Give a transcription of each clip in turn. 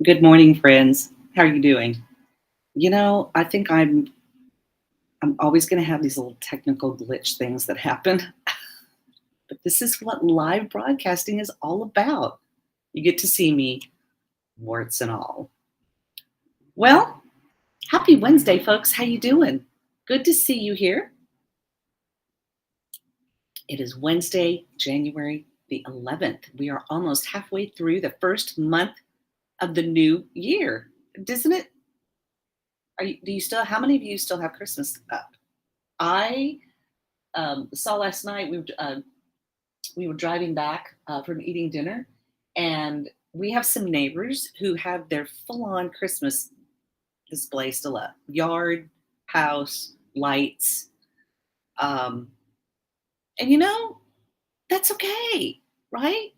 Good morning, friends. How are you doing? I think I'm always going to have these little technical glitch things that happen, but this is what live broadcasting is all about. You get to see me, warts and all. Well, happy Wednesday, folks. How you doing? Good to see you here. It is Wednesday, January the 11th. We are almost halfway through the first month of the new year, isn't it? Do you still? How many of you still have Christmas up? I saw last night we were driving back from eating dinner, and we have some neighbors who have their full-on Christmas display still up: yard, house, lights, um, and that's okay, right?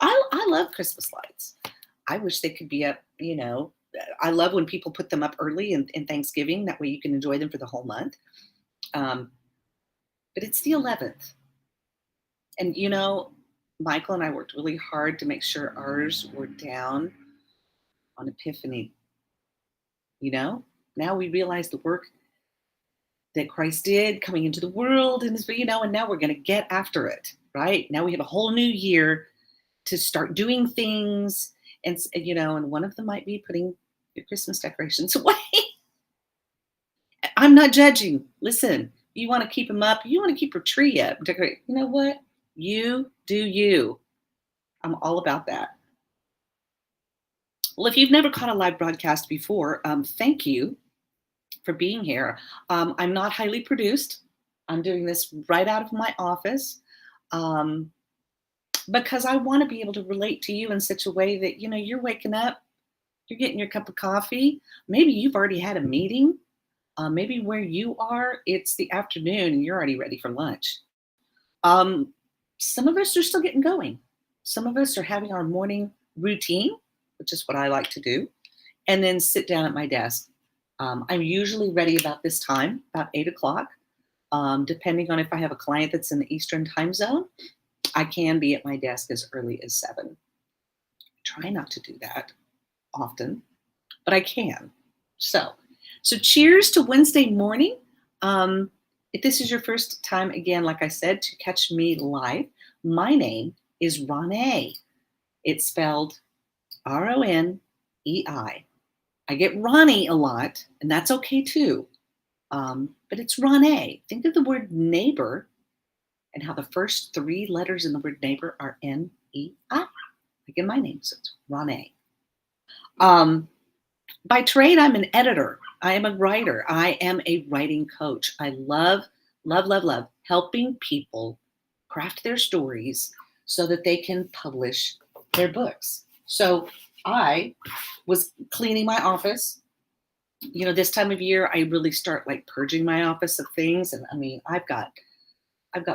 I love Christmas lights. I wish they could be up. I love when people put them up early in Thanksgiving. That way you can enjoy them for the whole month. Um, but it's the 11th. And Michael and I worked really hard to make sure ours were down on Epiphany. Now we realize the work that Christ did coming into the world, and now we're going to get after it, right? Now we have a whole new year to start doing things, and one of them might be putting your Christmas decorations away. I'm not judging. Listen, you want to keep them up, you want to keep your tree up, decorate. You know what? You do you. I'm all about that. Well, if you've never caught a live broadcast before, thank you for being here. I'm not highly produced. I'm doing this right out of my office um, because I want to be able to relate to you in such a way that, you're waking up, you're getting your cup of coffee. Maybe you've already had a meeting. Maybe where you are, it's the afternoon and you're already ready for lunch. Um, some of us are still getting going. Some of us are having our morning routine, which is what I like to do, and then sit down at my desk. I'm usually ready about this time, about 8 o'clock. Depending on if I have a client that's in the Eastern time zone, I can be at my desk as early as 7. Try not to do that often, but I can. So cheers to Wednesday morning. If this is your first time, again, like I said, to catch me live, my name is Ronei. It's spelled Ronei. I get Ronnie a lot, and that's okay too. But it's Ronei. Think of the word neighbor and how the first 3 letters in the word neighbor are N-E-I, like in my name. So it's Ronei. By trade, I'm an editor. I am a writer. I am a writing coach. I love, love, love, love helping people craft their stories so that they can publish their books. So I was cleaning my office. This time of year, I really start like purging my office of things. And I mean, I've got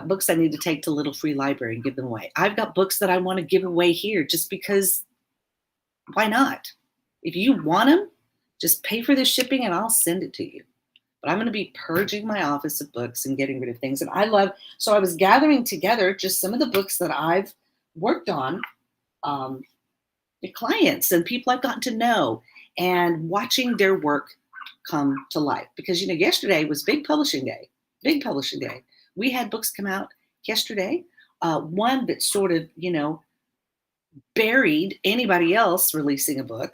books I need to take to Little Free Library and give them away. I've got books that I want to give away here just because why not? If you want them, just pay for the shipping and I'll send it to you. But I'm going to be purging my office of books and getting rid of things. And so I was gathering together just some of the books that I've worked on, the clients and people I've gotten to know, and watching their work come to life. Because, yesterday was Big Publishing Day. Big Publishing Day. We had books come out yesterday. One that sort of, buried anybody else releasing a book.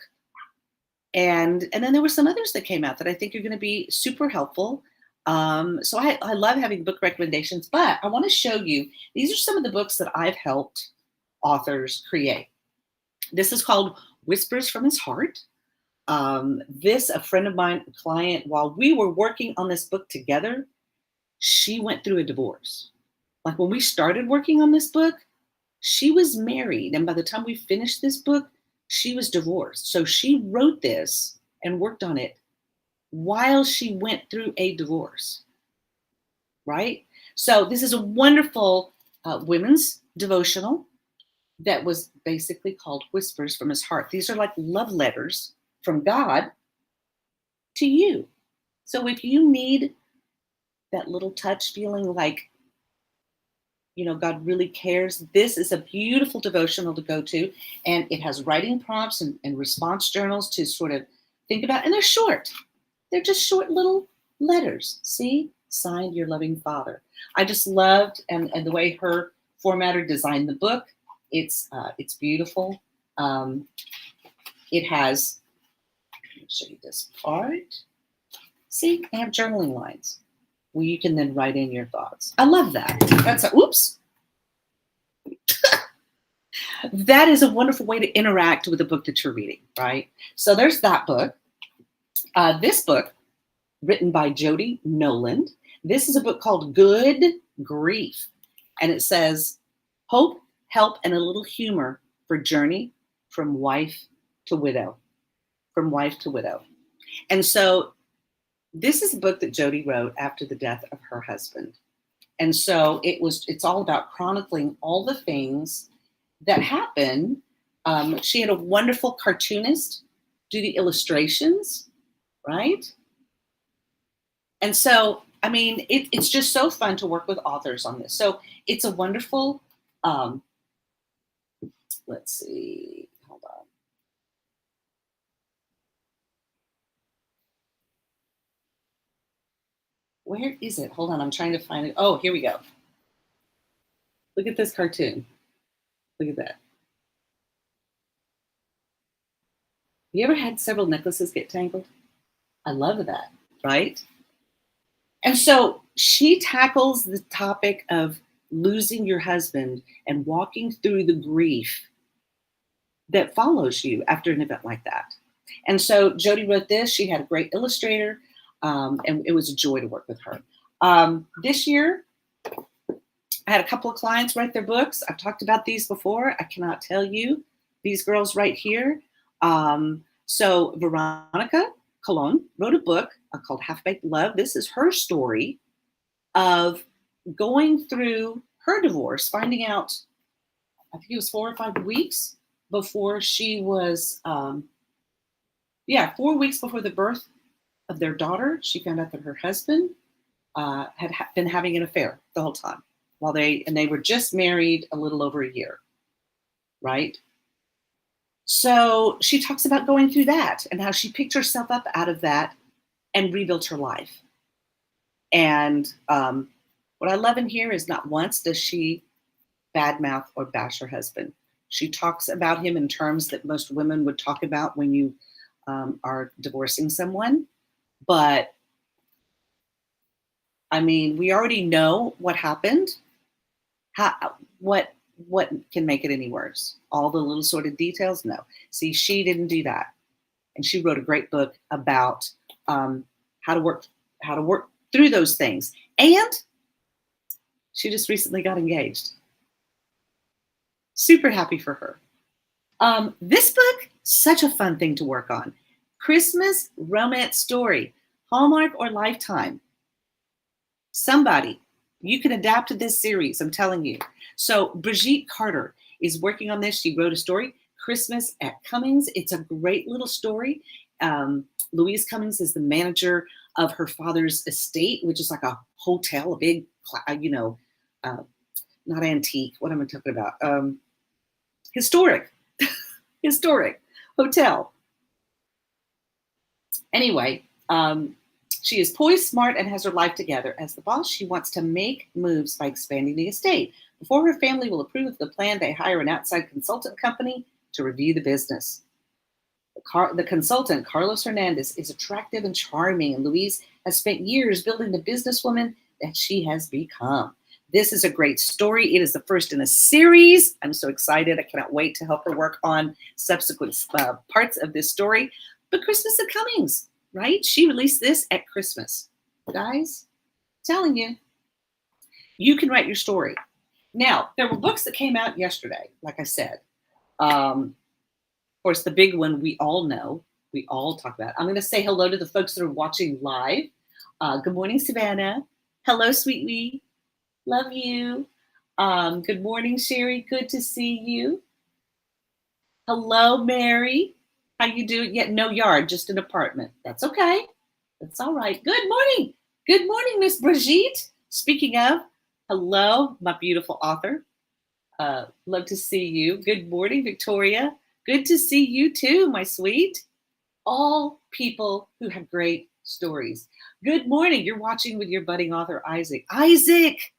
And then there were some others that came out that I think are going to be super helpful. So I love having book recommendations, but I want to show you, these are some of the books that I've helped authors create. This is called Whispers from His Heart. A friend of mine, a client, while we were working on this book together, she went through a divorce. Like when we started working on this book, she was married. And by the time we finished this book, she was divorced. So she wrote this and worked on it while she went through a divorce, right? So this is a wonderful women's devotional that was basically called Whispers from His Heart. These are like love letters from God to you. So if you need that little touch feeling like God really cares. This is a beautiful devotional to go to, and it has writing prompts and response journals to sort of think about, and they're short. They're just short little letters. See, signed your loving father. I just loved and the way her formatter designed the book. It's beautiful. Um, it has. Let me show you this part. See, I have journaling lines where you can then write in your thoughts. I love that. Oops. That is a wonderful way to interact with the book that you're reading, right? So there's that book. This book, written by Jody Noland. This is a book called Good Grief. And it says, hope, help, and a little humor for journey from wife to widow. From wife to widow. And so this is a book that Jody wrote after the death of her husband. And so it's all about chronicling all the things that happened. She had a wonderful cartoonist do the illustrations, right? And so, I mean, it's just so fun to work with authors on this. So it's a wonderful, let's see, hold on. Where is it? Hold on, I'm trying to find it. Oh, here we go. Look at this cartoon. Look at that. You ever had several necklaces get tangled? I love that, right? And so she tackles the topic of losing your husband and walking through the grief that follows you after an event like that. And so Jody wrote this. She had a great illustrator, and it was a joy to work with her. This year, I had a couple of clients write their books. I've talked about these before. I cannot tell you. These girls right here. So Veronica Colon wrote a book called Half-Baked Love. This is her story of going through her divorce, finding out, I think it was 4 or 5 weeks before she was, 4 weeks before the birth of their daughter, she found out that her husband had been having an affair the whole time and they were just married a little over a year, right? So she talks about going through that and how she picked herself up out of that and rebuilt her life. And what I love in here is not once does she badmouth or bash her husband. She talks about him in terms that most women would talk about when you are divorcing someone. But I mean, we already know what happened. What can make it any worse? All the little sort of details? No. See, she didn't do that. And she wrote a great book about how to work through those things. And she just recently got engaged. Super happy for her. This book, such a fun thing to work on. Christmas romance story, Hallmark or Lifetime. Somebody, you can adapt to this series, I'm telling you. So Brigitte Carter is working on this. She wrote a story, Christmas at Cummings. It's a great little story. Louise Cummings is the manager of her father's estate, which is like a hotel, a big, not antique. What am I talking about? Historic hotel. Anyway, she is poised, smart, and has her life together. As the boss, she wants to make moves by expanding the estate. Before her family will approve of the plan, they hire an outside consultant company to review the business. The consultant, Carlos Hernandez, is attractive and charming, and Louise has spent years building the businesswoman that she has become. This is a great story. It is the first in a series. I'm so excited. I cannot wait to help her work on subsequent parts of this story. But Christmas at Cummings, right? She released this at Christmas. Guys, I'm telling you, you can write your story. Now, there were books that came out yesterday, like I said. Of course, the big one we all know, we all talk about. I'm going to say hello to the folks that are watching live. Good morning, Savannah. Hello, sweet wee. Love you. Good morning, Sherry. Good to see you. Hello, Mary. How you doing? Yet no yard, just an apartment. That's okay. That's all right. Good morning. Good morning, Miss Brigitte. Speaking of, Hello, my beautiful author. Love to see you. Good morning, Victoria. Good to see you too, my sweet. All people who have great stories. Good morning. You're watching with your budding author, Isaac. Isaac,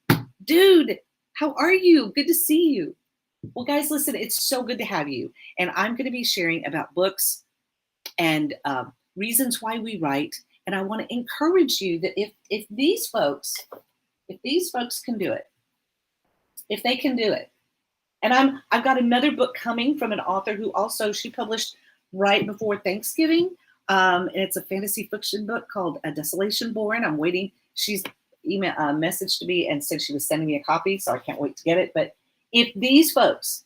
dude, how are you? Good to see you. Well, guys, listen, it's so good to have you. And I'm going to be sharing about books and reasons why we write. And I want to encourage you that if these folks can do it, if they can do it, and I've got another book coming from an author who also she published right before Thanksgiving, and it's a fantasy fiction book called A Desolation Born. I'm waiting. She's messaged me and said she was sending me a copy, so I can't wait to get it. But if these folks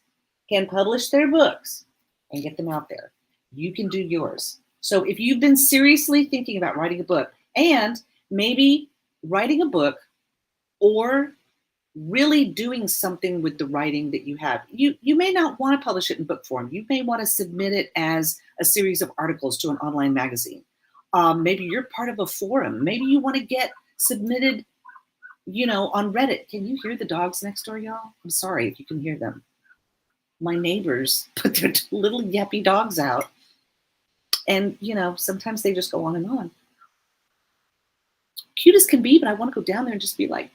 can publish their books and get them out there, you can do yours. So if you've been seriously thinking about writing a book, and maybe writing a book or really doing something with the writing that you have. You may not want to publish it in book form. You may want to submit it as a series of articles to an online magazine. Maybe you're part of a forum. Maybe you want to get submitted, on Reddit. Can you hear the dogs next door, y'all? I'm sorry if you can hear them. My neighbors put their little yappy dogs out. And, sometimes they just go on and on. Cute as can be, but I want to go down there and just be like,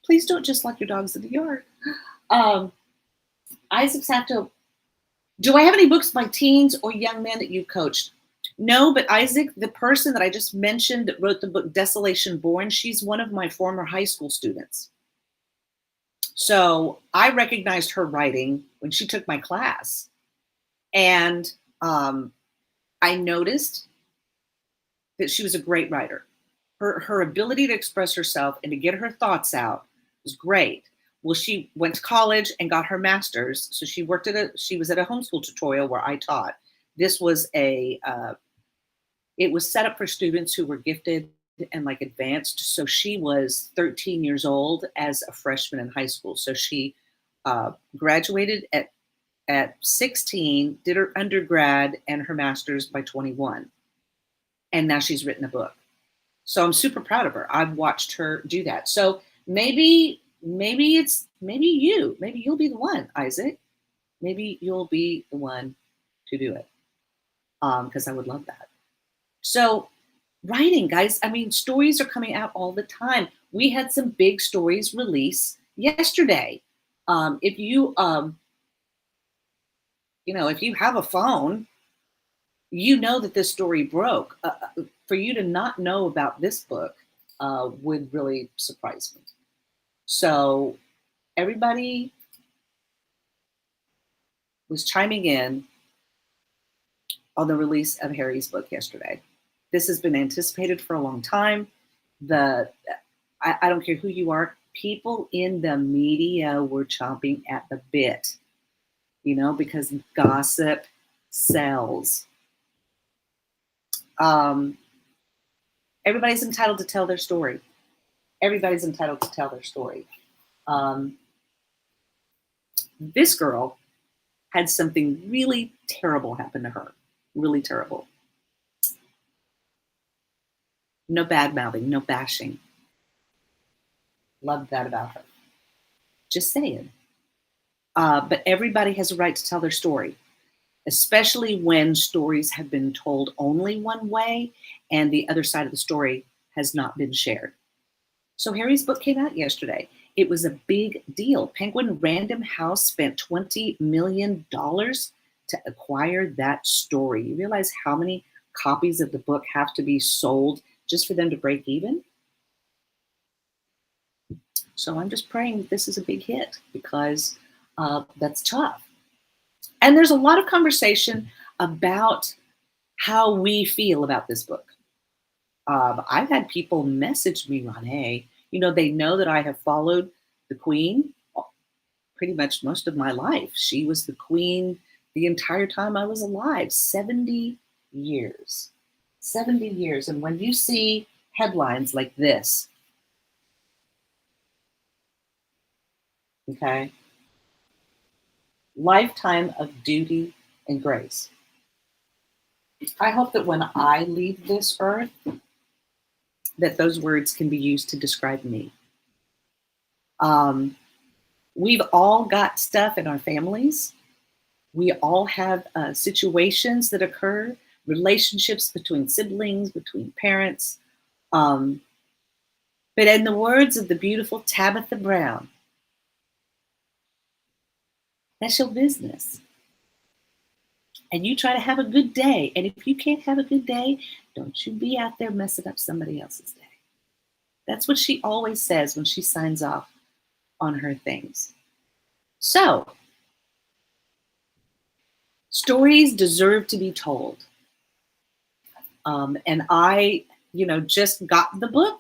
please don't just let your dogs in the yard. Isaac's have to. Do I have any books by teens or young men that you've coached? No, but Isaac, the person that I just mentioned that wrote the book Desolation Born, she's one of my former high school students. So I recognized her writing when she took my class. And I noticed that she was a great writer. Her ability to express herself and to get her thoughts out was great. Well, she went to college and got her master's. So she was at a homeschool tutorial where I taught. This was it was set up for students who were gifted and like advanced. So she was 13 years old as a freshman in high school. So she graduated at 16, did her undergrad and her master's by 21. And now she's written a book. So I'm super proud of her. I've watched her do that. So maybe you'll be the one, Isaac. Maybe you'll be the one to do it. Because I would love that. So writing, guys, stories are coming out all the time. We had some big stories release yesterday. If you have a phone, you know that this story broke. For you to not know about this book would really surprise me. So everybody was chiming in on the release of Harry's book yesterday. This has been anticipated for a long time. I don't care who you are, people in the media were chomping at the bit, because gossip sells. Everybody's entitled to tell their story. Everybody's entitled to tell their story. This girl had something really terrible happen to her. Really terrible. No bad mouthing, no bashing. Loved that about her. Just saying. But everybody has a right to tell their story, especially when stories have been told only one way and the other side of the story has not been shared. So Harry's book came out yesterday. It was a big deal. Penguin Random House spent $20 million to acquire that story. You realize how many copies of the book have to be sold just for them to break even? So I'm just praying that this is a big hit because that's tough. And there's a lot of conversation about how we feel about this book. I've had people message me, Renee, they know that I have followed the Queen pretty much most of my life. She was the Queen the entire time I was alive, 70 years. 70 years. And when you see headlines like this, okay, lifetime of duty and grace. I hope that when I leave this earth, that those words can be used to describe me. Um, we've all got stuff in our families. We all have situations that occur, relationships between siblings, between parents. Um, but in the words of the beautiful Tabitha Brown, that's your business. And you try to have a good day. And if you can't have a good day, don't you be out there messing up somebody else's day. That's what she always says when she signs off on her things. So, stories deserve to be told. And I, just got the book.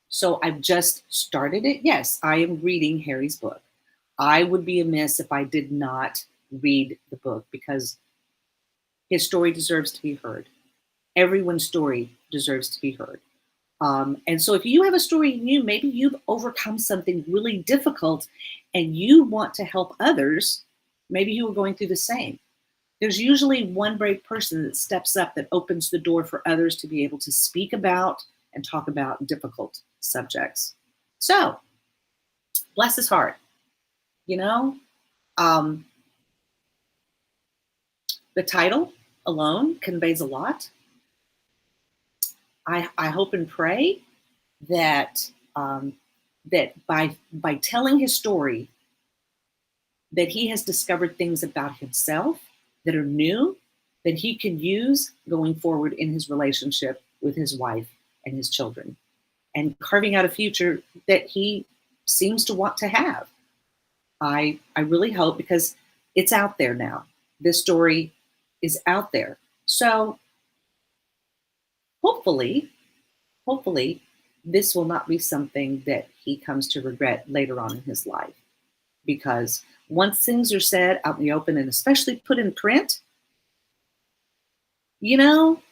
So I've just started it. Yes, I am reading Harry's book. I would be amiss if I did not read the book because his story deserves to be heard. Everyone's story deserves to be heard. And so if you have a story in you, maybe you've overcome something really difficult and you want to help others, maybe you are going through the same. There's usually one brave person that steps up that opens the door for others to be able to speak about and talk about difficult subjects. So, bless his heart. You know, um, the title alone conveys a lot. I hope and pray that that by telling his story, that he has discovered things about himself that are new that he can use going forward in his relationship with his wife and his children, and carving out a future that he seems to want to have. I really hope, because it's out there now. This story is out there. So hopefully, hopefully, this will not be something that he comes to regret later on in his life. Because once things are said out in the open and especially put in print,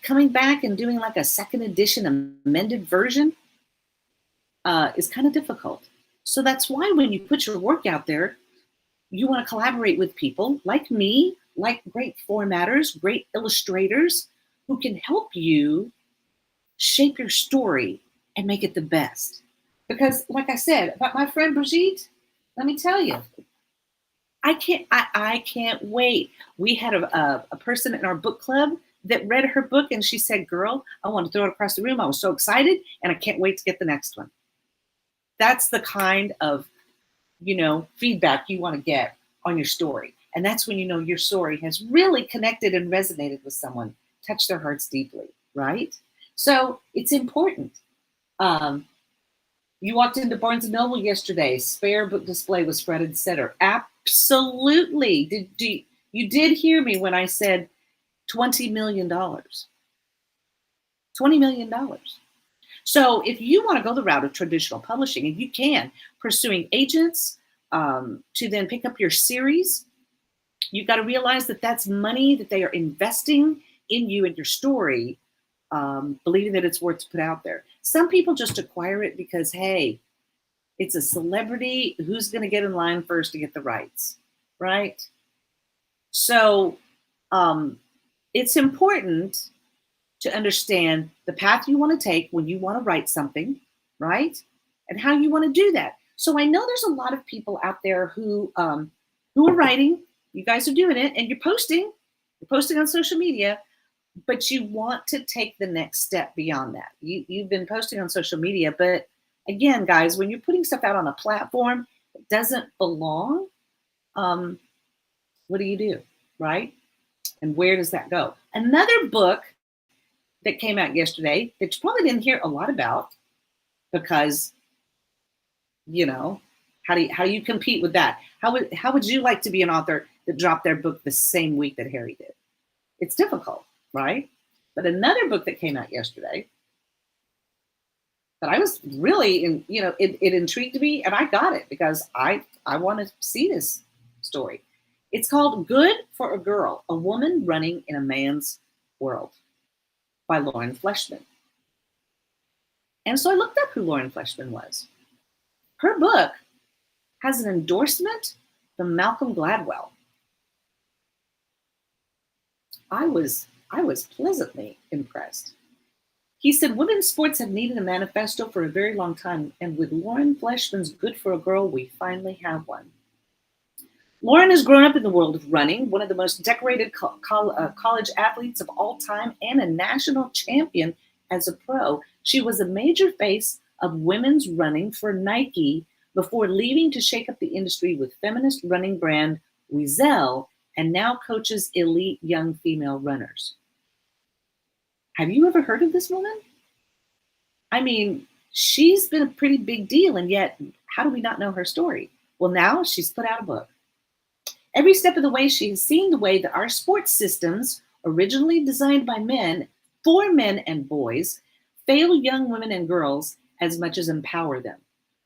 coming back and doing like a second edition amended version is kind of difficult. So that's why when you put your work out there, you want to collaborate with people like me, like great formatters, great illustrators who can help you shape your story and make it the best. Because, like I said, about my friend Brigitte, let me tell you, I can't wait. We had a person in our book club that read her book and she said, "Girl, I want to throw it across the room. I was so excited and I can't wait to get the next one." That's the kind of, feedback you want to get on your story. And that's when you know your story has really connected and resonated with someone, touched their hearts deeply, right? So it's important. Um, you walked into Barnes and Noble yesterday. Spare book display was front and center. Absolutely. You did hear me when I said $20 million. $20 million. So if you want to go the route of traditional publishing, and you can, pursuing agents to then pick up your series, you've got to realize that that's money that they are investing in you and your story, believing that it's worth to put out there. Some people just acquire it because, hey, it's a celebrity. Who's going to get in line first to get the rights, right? So it's important to understand the path you want to take when you want to write something, right? And how you want to do that. So I know there's a lot of people out there who are writing. You guys are doing it, and you're posting on social media, but you want to take the next step beyond that. You've been posting on social media, but again, guys, when you're putting stuff out on a platform that doesn't belong, what do you do, right? And where does that go? Another book that came out yesterday that you probably didn't hear a lot about, because how do you compete with that? How would you like to be an author that dropped their book the same week that Harry did? It's difficult, right? But another book that came out yesterday that I was really it intrigued me, and I got it because I want to see this story. It's called Good for a Girl: A Woman Running in a Man's World by Lauren Fleshman. And so I looked up who Lauren Fleshman was. Her book has an endorsement from Malcolm Gladwell. I was pleasantly impressed. He said, women's sports have needed a manifesto for a very long time, and with Lauren Fleshman's Good for a Girl, we finally have one. Lauren has grown up in the world of running, one of the most decorated college athletes of all time, and a national champion as a pro. She was a major face of women's running for Nike before leaving to shake up the industry with feminist running brand Wezel, and now coaches elite young female runners. Have you ever heard of this woman? I mean, she's been a pretty big deal, and yet, how do we not know her story? Well, now she's put out a book. Every step of the way, she has seen the way that our sports systems, originally designed by men, for men and boys, fail young women and girls as much as empower them.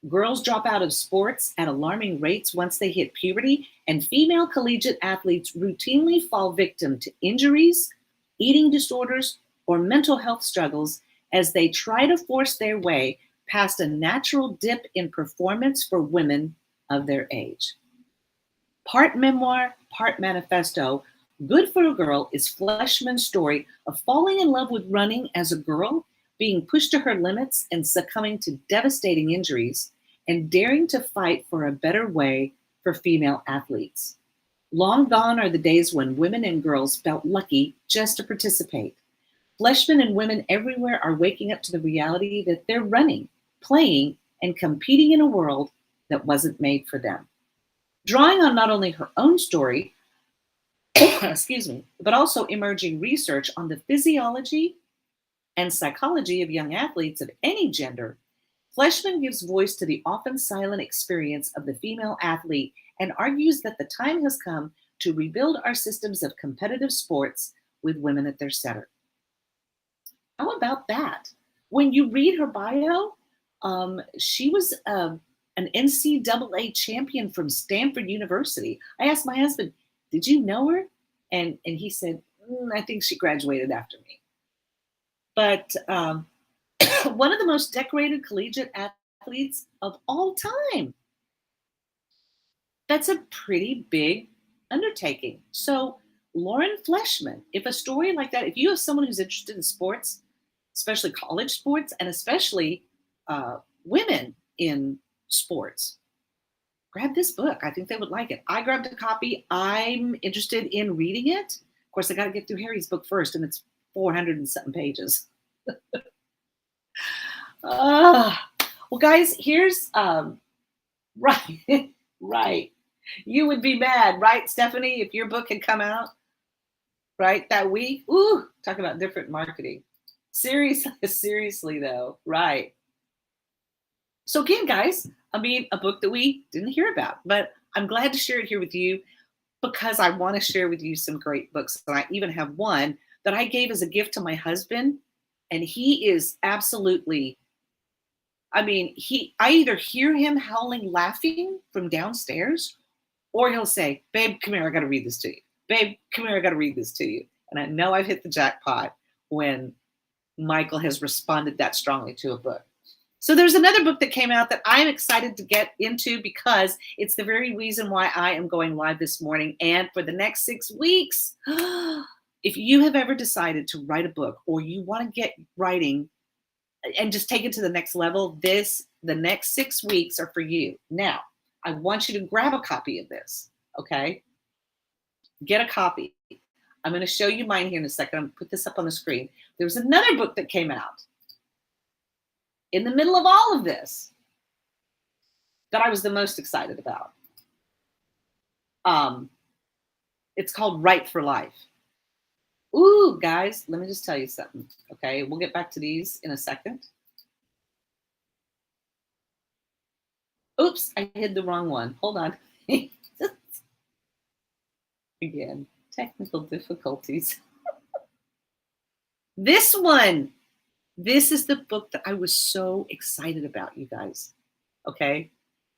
Girls drop out of sports at alarming rates once they hit puberty, and female collegiate athletes routinely fall victim to injuries, eating disorders, or mental health struggles as they try to force their way past a natural dip in performance for women of their age. Part memoir, part manifesto, Good for a Girl is Fleshman's story of falling in love with running as a girl, being pushed to her limits and succumbing to devastating injuries, and daring to fight for a better way for female athletes. Long gone are the days when women and girls felt lucky just to participate. Fleshman and women everywhere are waking up to the reality that they're running, playing, and competing in a world that wasn't made for them. Drawing on not only her own story, excuse me, but also emerging research on the physiology and psychology of young athletes of any gender, Fleshman gives voice to the often silent experience of the female athlete and argues that the time has come to rebuild our systems of competitive sports with women at their center. How about that? When you read her bio, she was an NCAA champion from Stanford University. I asked my husband, did you know her? And he said, I think she graduated after me. But one of the most decorated collegiate athletes of all time. That's a pretty big undertaking. So Lauren Fleshman, if a story like that, if you have someone who's interested in sports, especially college sports, and especially women in sports, grab this book. I think they would like it. I grabbed a copy. I'm interested in reading it. Of course, I got to get through Harry's book first, and it's 400 and something pages. Well, guys, here's right, right. You would be mad, right, Stephanie, if your book had come out right that week. Ooh, talk about different marketing. Seriously though, right. So again, guys, I mean, a book that we didn't hear about, but I'm glad to share it here with you because I want to share with you some great books. And I even have one that I gave as a gift to my husband, and he is absolutely, I mean, I either hear him howling, laughing from downstairs, or he'll say, babe, come here, I got to read this to you. Babe, come here, I got to read this to you. And I know I've hit the jackpot when Michael has responded that strongly to a book. So there's another book that came out that I'm excited to get into because it's the very reason why I am going live this morning and for the next 6 weeks. If you have ever decided to write a book or you want to get writing and just take it to the next level, the next 6 weeks are for you. Now, I want you to grab a copy of this, okay? Get a copy. I'm going to show you mine here in a second. I'm going to put this up on the screen. There was another book that came out in the middle of all of this that I was the most excited about. It's called Right for Life. Ooh, guys, let me just tell you something, okay? We'll get back to these in a second. Oops, I hid the wrong one. Hold on. Again, technical difficulties. This one. This is the book that I was so excited about, you guys, okay?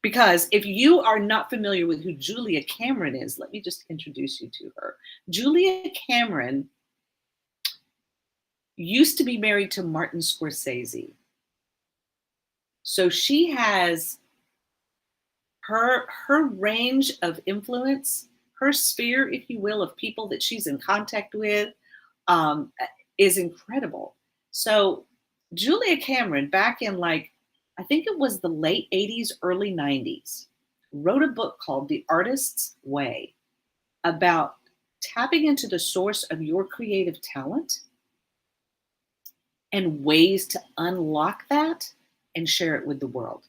Because if you are not familiar with who Julia Cameron is, let me just introduce you to her. Julia Cameron used to be married to Martin Scorsese. So she has her range of influence, her sphere, if you will, of people that she's in contact with is incredible. So Julia Cameron, back in like, I think it was the late 80s, early 90s, wrote a book called The Artist's Way about tapping into the source of your creative talent and ways to unlock that and share it with the world.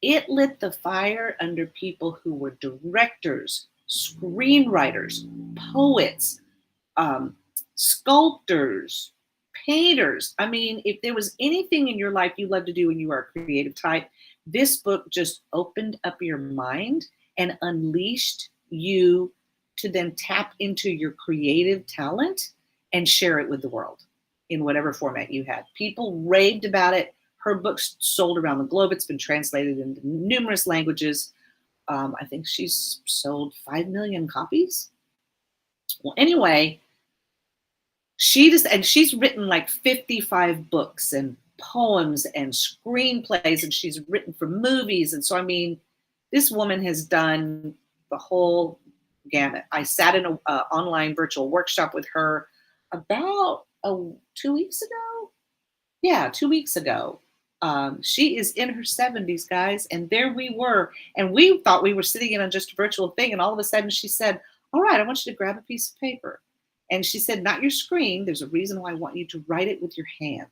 It lit the fire under people who were directors, screenwriters, poets, um, sculptors, painters. I mean, if there was anything in your life you love to do and you are a creative type, this book just opened up your mind and unleashed you to then tap into your creative talent and share it with the world in whatever format you had. People raved about it. Her book's sold around the globe. It's been translated into numerous languages. I think she's sold 5 million copies. Well, anyway, she's written like 55 books and poems and screenplays, and she's written for movies. And so, I mean, this woman has done the whole gamut. I sat in an online virtual workshop with her about 2 weeks ago. Yeah, 2 weeks ago. She is in her 70s, guys, and there we were. And we thought we were sitting in on just a virtual thing, and all of a sudden she said, all right, I want you to grab a piece of paper. And she said, not your screen. There's a reason why I want you to write it with your hand.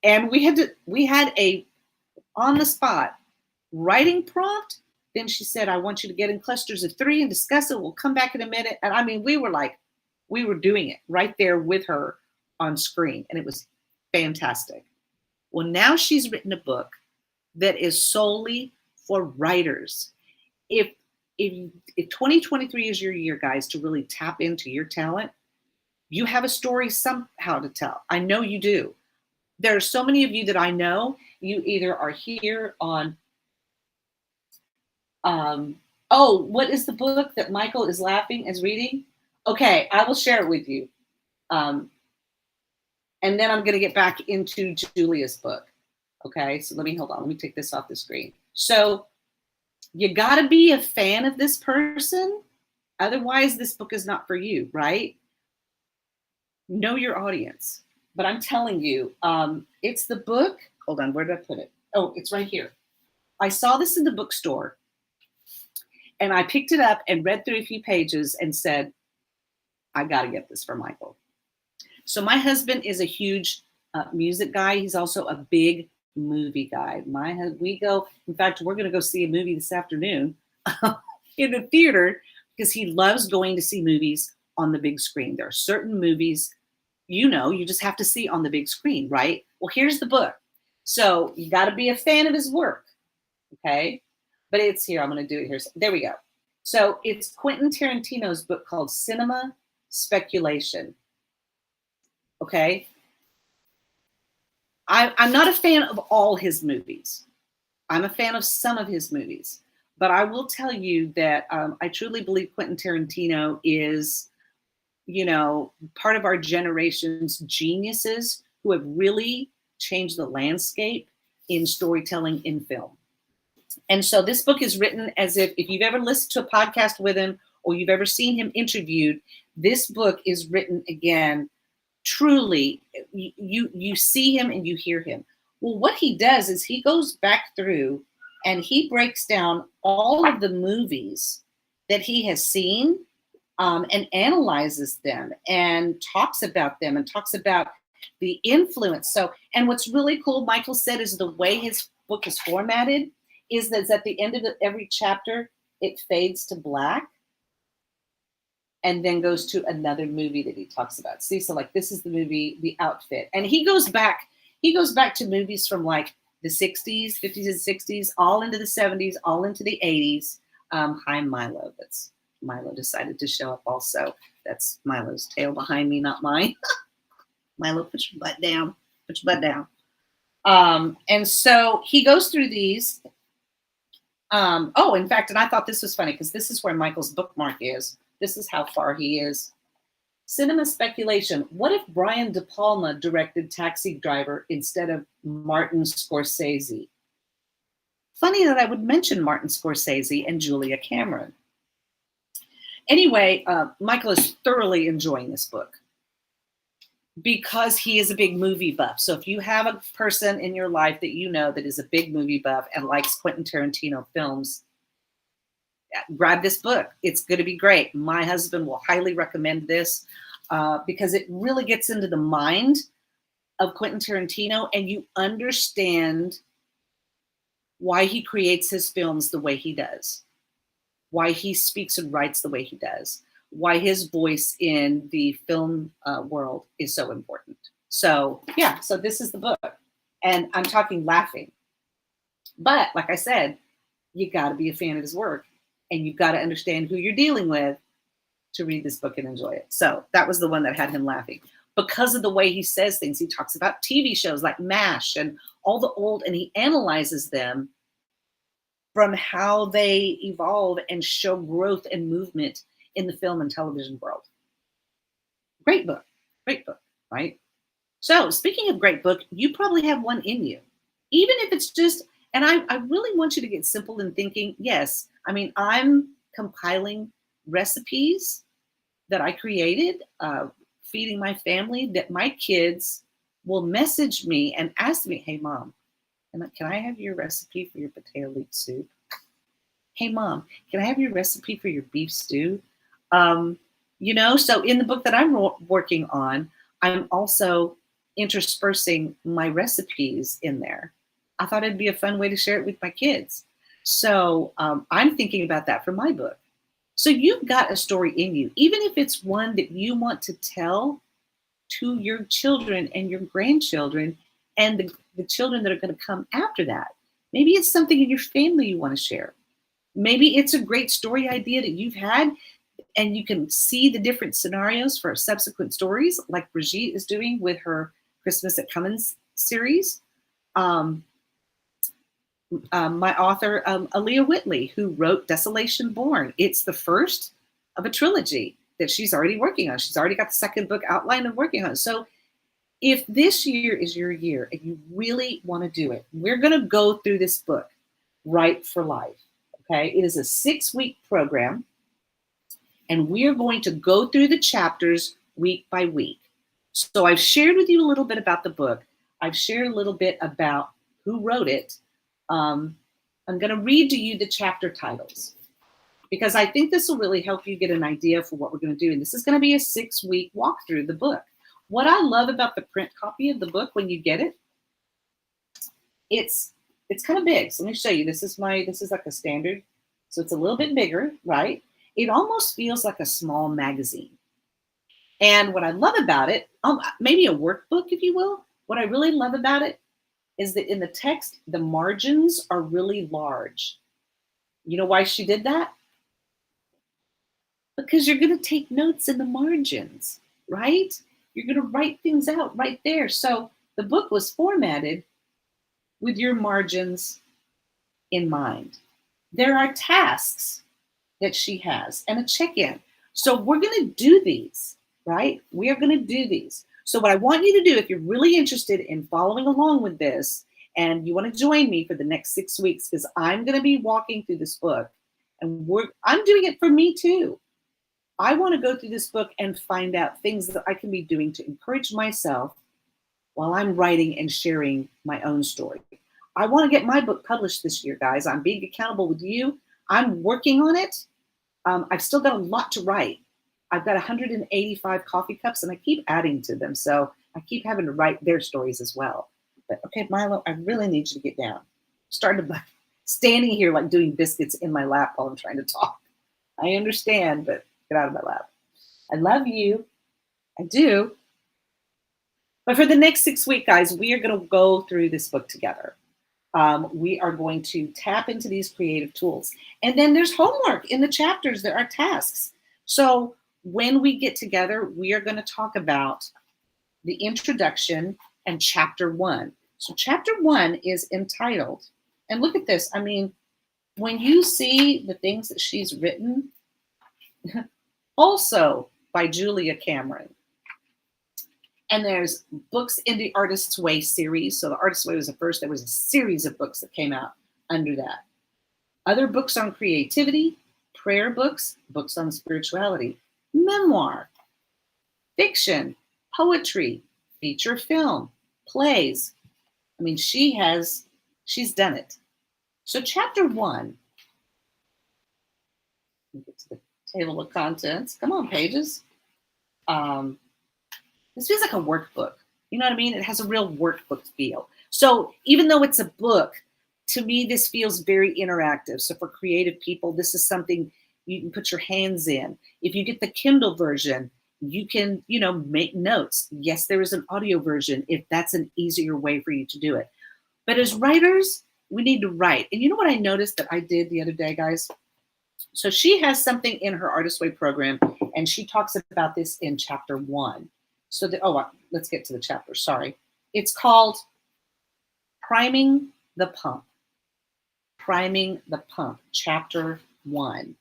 And we had a on the spot writing prompt. Then she said, I want you to get in clusters of 3 and discuss it. We'll come back in a minute. And I mean, we were doing it right there with her on screen. And it was fantastic. Well, now she's written a book that is solely for writers. If 2023 is your year, guys, to really tap into your talent, you have a story somehow to tell. I know you do. There are so many of you that I know, you either are here on, what is the book that Michael is laughing as reading? Okay, I will share it with you. And then I'm going to get back into Julia's book. Okay, so hold on. Let me take this off the screen. So you got to be a fan of this person. Otherwise, this book is not for you, right? Know your audience. But I'm telling you, it's the book. Hold on, where did I put it? Oh, it's right here. I saw this in the bookstore. And I picked it up and read through a few pages and said, I got to get this for Michael. So my husband is a huge music guy. He's also a big movie guy. In fact, we're going to go see a movie this afternoon in the theater because he loves going to see movies on the big screen. There are certain movies, you just have to see on the big screen, right? Well, here's the book. So you got to be a fan of his work, okay? But it's here. I'm going to do it here. There we go. So it's Quentin Tarantino's book called Cinema Speculation. Okay. I'm not a fan of all his movies. I'm a fan of some of his movies. But I will tell you that I truly believe Quentin Tarantino is, part of our generation's geniuses who have really changed the landscape in storytelling in film. And so this book is written as if you've ever listened to a podcast with him or you've ever seen him interviewed, this book is written again. Truly, you see him and you hear him. Well, what he does is he goes back through and he breaks down all of the movies that he has seen and analyzes them and talks about them and talks about the influence. So, and what's really cool, Michael said, is the way his book is formatted is that at the end of every chapter, it fades to black and then goes to another movie that he talks about. See, so like this is the movie, The Outfit. And he goes back to movies from like the 60s, 50s and 60s, all into the 70s, all into the 80s. Hi, Milo. Milo decided to show up also. That's Milo's tail behind me, not mine. Milo, put your butt down. Put your butt down. And so he goes through these. In fact, and I thought this was funny because this is where Michael's bookmark is. This is how far he is. Cinema speculation. What if Brian De Palma directed Taxi Driver instead of Martin Scorsese? Funny that I would mention Martin Scorsese and Julia Cameron. Anyway, Michael is thoroughly enjoying this book. because he is a big movie buff. So if you have a person in your life that you know that is a big movie buff and likes Quentin Tarantino films, grab this book. It's going to be great. My husband will highly recommend this because it really gets into the mind of Quentin Tarantino, and you understand why he creates his films the way he does, why he speaks and writes the way he does, why his voice in the film world is so important. So yeah, so this is the book, and I'm talking laughing. But like I said, you got to be a fan of his work, and you've got to understand who you're dealing with to read this book and enjoy it. So that was the one that had him laughing because of the way he says things. He talks about TV shows like MASH and all the old, and he analyzes them from how they evolve and show growth and movement in the film and television world. Great book, right? So speaking of great book, you probably have one in you, even if it's just, and I really want you to get simple in thinking. Yes, I mean, I'm compiling recipes that I created, feeding my family, that my kids will message me and ask me, hey, Mom, can I have your recipe for your potato leek soup? Hey, Mom, can I have your recipe for your beef stew? So in the book that I'm working on, I'm also interspersing my recipes in there. I thought it'd be a fun way to share it with my kids. So I'm thinking about that for my book. So you've got a story in you, even if it's one that you want to tell to your children and your grandchildren and the children that are going to come after that. Maybe it's something in your family you want to share. Maybe it's a great story idea that you've had, and you can see the different scenarios for subsequent stories, like Brigitte is doing with her Christmas at Cummins series. My author, Aaliyah Whitley, who wrote Desolation Born. It's the first of a trilogy that she's already working on. She's already got the second book outlined and working on it. So if this year is your year and you really want to do it, we're going to go through this book, Right for Life. Okay, it is a 6-week program, and we're going to go through the chapters week by week. So I've shared with you a little bit about the book. I've shared a little bit about who wrote it. I'm going to read to you the chapter titles because I think this will really help you get an idea for what we're going to do. And this is going to be a 6-week walk through the book. What I love about the print copy of the book when you get it, it's kind of big. So let me show you. This is like a standard. So it's a little bit bigger, right? It almost feels like a small magazine. And what I love about it, maybe a workbook, if you will, what I really love about it is that in the text, the margins are really large. You know why she did that? Because you're going to take notes in the margins, right? You're going to write things out right there. So the book was formatted with your margins in mind. There are tasks that she has and a check-in. So we're going to do these, right? We are going to do these. So what I want you to do, if you're really interested in following along with this and you want to join me for the next 6 weeks, because I'm going to be walking through this book and I'm doing it for me too. I want to go through this book and find out things that I can be doing to encourage myself while I'm writing and sharing my own story. I want to get my book published this year, guys. I'm being accountable with you. I'm working on it. I've still got a lot to write. I've got 185 coffee cups and I keep adding to them. So I keep having to write their stories as well. But okay, Milo, I really need you to get down. Standing here like doing biscuits in my lap while I'm trying to talk. I understand, but get out of my lap. I love you. I do. But for the next 6 weeks, guys, we are going to go through this book together. We are going to tap into these creative tools. And then there's homework in the chapters. There are tasks. So when we get together, we are going to talk about the introduction and chapter 1. So chapter 1 is entitled, and look at this. I mean, when you see the things that she's written, also by Julia Cameron. And there's books in the Artist's Way series. So the Artist's Way was the first. There was a series of books that came out under that. Other books on creativity, prayer books, books on spirituality, memoir, fiction, poetry, feature film, plays. I mean, she's done it. So chapter 1, let me get to the table of contents. Come on, pages. This feels like a workbook. You know what I mean? It has a real workbook feel. So even though it's a book, to me, this feels very interactive. So for creative people, this is something you can put your hands in. If you get the Kindle version, you can, make notes. Yes, there is an audio version if that's an easier way for you to do it. But as writers, we need to write. And you know what I noticed that I did the other day, guys? So she has something in her Artist Way program, and she talks about this in chapter 1. So let's get to the chapter. Sorry. It's called Priming the Pump. Priming the Pump, chapter 1.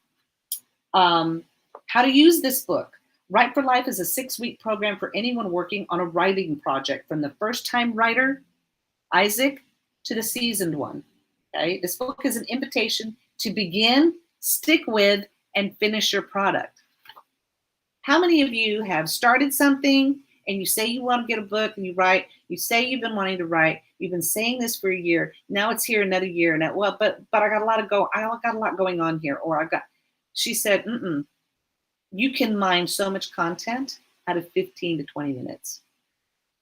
How to use this book. Write for Life is a 6-week program for anyone working on a writing project, from the first-time writer, Isaac, to the seasoned one. Okay? This book is an invitation to begin, stick with, and finish your product. How many of you have started something and you say you want to get a book and you write, you say you've been wanting to write, you've been saying this for a year, now it's here another year, and but I got a lot going on here, or she said, you can mine so much content out of 15 to 20 minutes.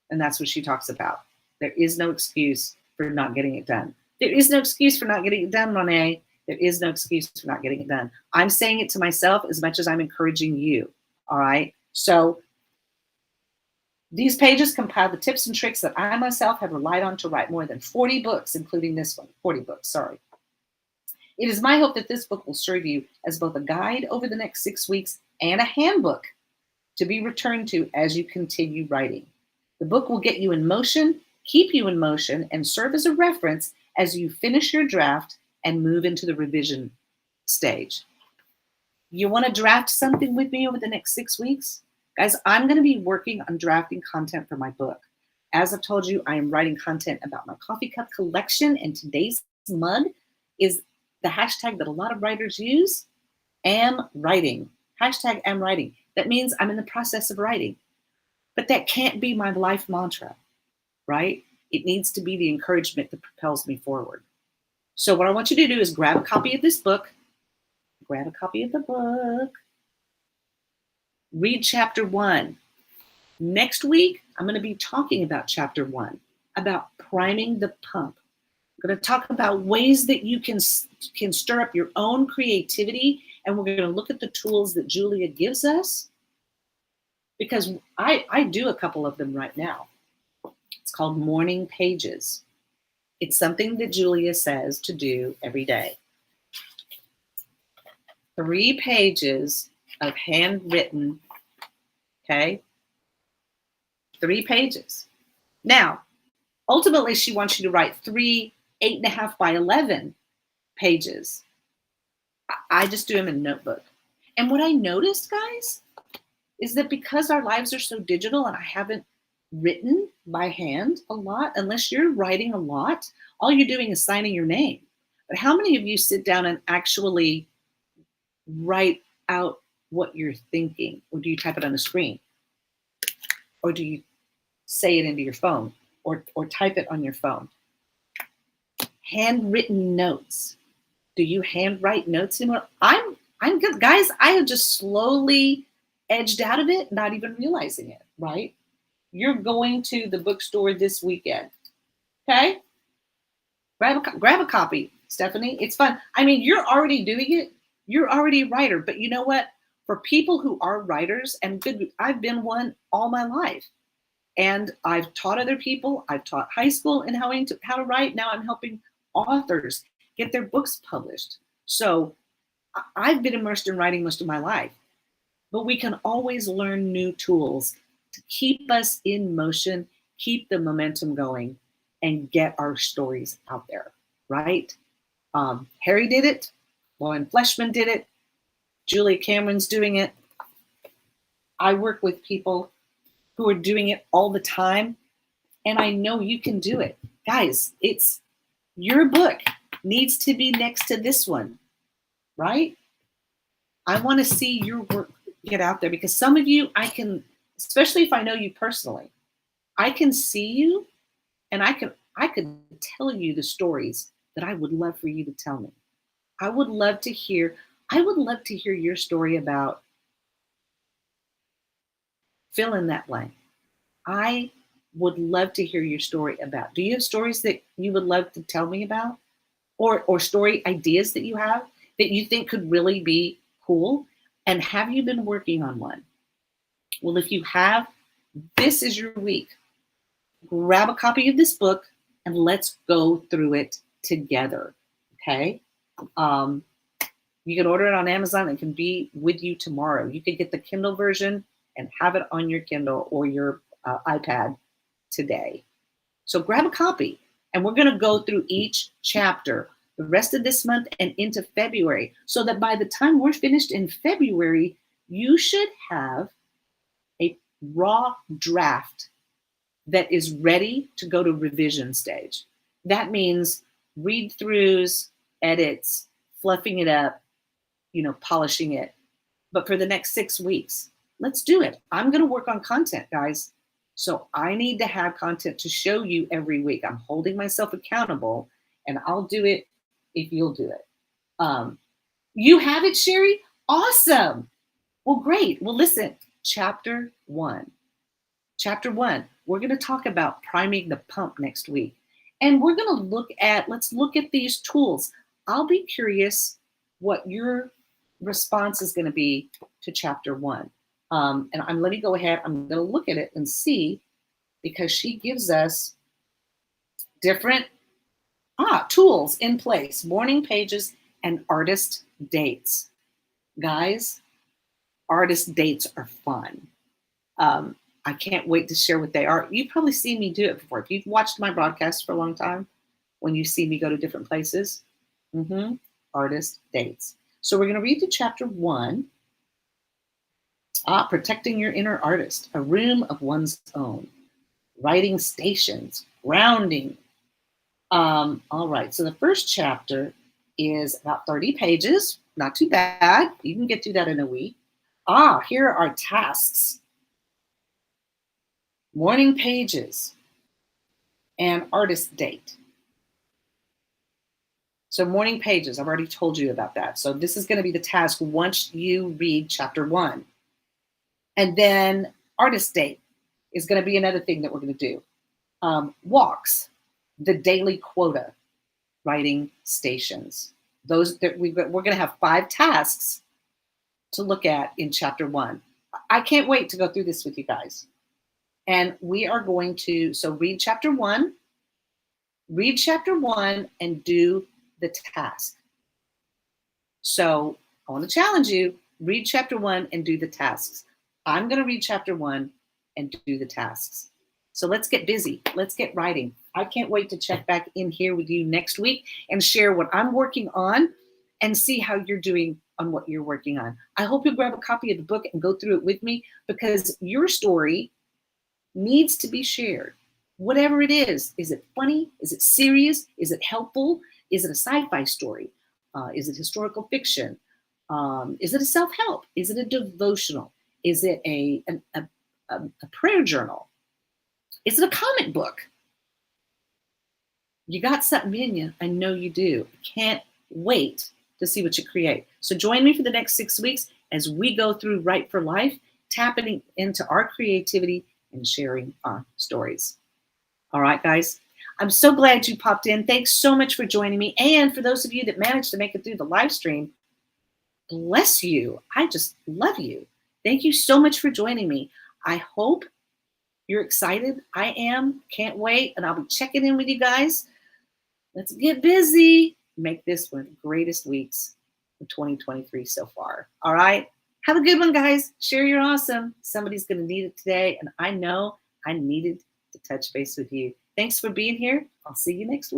And that's what she talks about. There is no excuse for not getting it done. There is no excuse for not getting it done, Monet. There is no excuse for not getting it done. I'm saying it to myself as much as I'm encouraging you. All right. So these pages compile the tips and tricks that I myself have relied on to write more than 40 books, including this one. 40 books, sorry. It is my hope that this book will serve you as both a guide over the next 6 weeks and a handbook to be returned to as you continue writing. The book will get you in motion, keep you in motion, and serve as a reference as you finish your draft and move into the revision stage. You want to draft something with me over the next 6 weeks? Guys, I'm going to be working on drafting content for my book. As I've told you, I am writing content about my coffee cup collection, and today's mug is the hashtag that a lot of writers use, am writing. Hashtag am writing. That means I'm in the process of writing. But that can't be my life mantra, right? It needs to be the encouragement that propels me forward. So what I want you to do is grab a copy of this book, grab a copy of the book, read chapter 1. Next week, I'm going to be talking about chapter 1, about priming the pump. I'm going to talk about ways that you can stir up your own creativity, and we're going to look at the tools that Julia gives us, because I do a couple of them right now. It's called morning pages. It's something that Julia says to do every day. 3 pages of handwritten, okay? 3 pages. Now, ultimately, she wants you to write 3 8.5 by 11 pages. I just do them in a notebook. And what I noticed, guys, is that because our lives are so digital and I haven't written by hand a lot, unless you're writing a lot, all you're doing is signing your name. But how many of you sit down and actually write out what you're thinking? Or do you type it on a screen? Or do you say it into your phone or type it on your phone? Handwritten notes. Do you handwrite notes anymore? I'm good. Guys, I have just slowly edged out of it, not even realizing it, right? You're going to the bookstore this weekend, okay? Grab a copy, Stephanie. It's fun. I mean, you're already doing it. You're already a writer. But you know what? For people who are writers, and I've been one all my life. And I've taught other people. I've taught high school in how to write. Now I'm helping authors get their books published. So I've been immersed in writing most of my life. But we can always learn new tools to keep us in motion, keep the momentum going, and get our stories out there, right? Harry did it. Lauren Fleshman did it. Julia Cameron's doing it. I work with people who are doing it all the time, and I know you can do it. Guys, it's your book needs to be next to this one, right? I want to see your work get out there, because some of you, I can, especially if I know you personally, I can see you, and I could tell you the stories that I would love for you to tell me. I would love to hear I would love to hear your story about fill in that blank. I would love to hear your story about. Do you have stories that you would love to tell me about? Or story ideas that you have that you think could really be cool? And have you been working on one? Well, if you have, this is your week. Grab a copy of this book and let's go through it together. Okay. Um, you can order it on Amazon. It can be with you tomorrow. You could get the Kindle version and have it on your Kindle or your iPad today. So grab a copy, and we're going to go through each chapter the rest of this month and into February, so that by the time we're finished in February, you should have a raw draft that is ready to go to revision stage. That means read throughs, edits, fluffing it up, polishing it. But for the next 6 weeks, let's do it. I'm going to work on content, guys. So I need to have content to show you every week. I'm holding myself accountable, and I'll do it if you'll do it. You have it, Sherry? Awesome. Well, great. Well, listen, chapter 1. Chapter 1, we're going to talk about priming the pump next week. And we're going to let's look at these tools. I'll be curious what your response is going to be to chapter 1. And let me go ahead. I'm going to look at it and see, because she gives us different tools in place, morning pages and artist dates. Guys, artist dates are fun. I can't wait to share what they are. You've probably seen me do it before. If you've watched my broadcast for a long time, when you see me go to different places, artist dates. So we're going to read to chapter 1. Protecting your inner artist, a room of one's own, writing stations, grounding. All right, so the first chapter is about 30 pages, not too bad. You can get through that in a week. Here are tasks. Morning pages and artist date. So morning pages, I've already told you about that. So this is going to be the task once you read chapter 1. And then artist date is going to be another thing that we're going to do. Walks, the daily quota, writing stations. Those that we're going to have 5 tasks to look at in chapter 1. I can't wait to go through this with you guys. And we are going to, read chapter 1, and do the task. So I want to challenge you, read chapter 1 and do the tasks. I'm going to read chapter 1 and do the tasks. So let's get busy. Let's get writing. I can't wait to check back in here with you next week and share what I'm working on and see how you're doing on what you're working on. I hope you'll grab a copy of the book and go through it with me, because your story needs to be shared. Whatever it is it funny? Is it serious? Is it helpful? Is it a sci-fi story? Is it historical fiction? Is it a self-help? Is it a devotional? Is it a prayer journal? Is it a comic book? You got something in you. I know you do. I can't wait to see what you create. So join me for the next 6 weeks as we go through Write for Life, tapping into our creativity and sharing our stories. All right, guys. I'm so glad you popped in. Thanks so much for joining me. And for those of you that managed to make it through the live stream, bless you. I just love you. Thank you so much for joining me. I hope you're excited. I am. Can't wait. And I'll be checking in with you guys. Let's get busy. Make this one of the greatest weeks of 2023 so far. All right. Have a good one, guys. Share your awesome. Somebody's going to need it today. And I know I needed to touch base with you. Thanks for being here. I'll see you next week.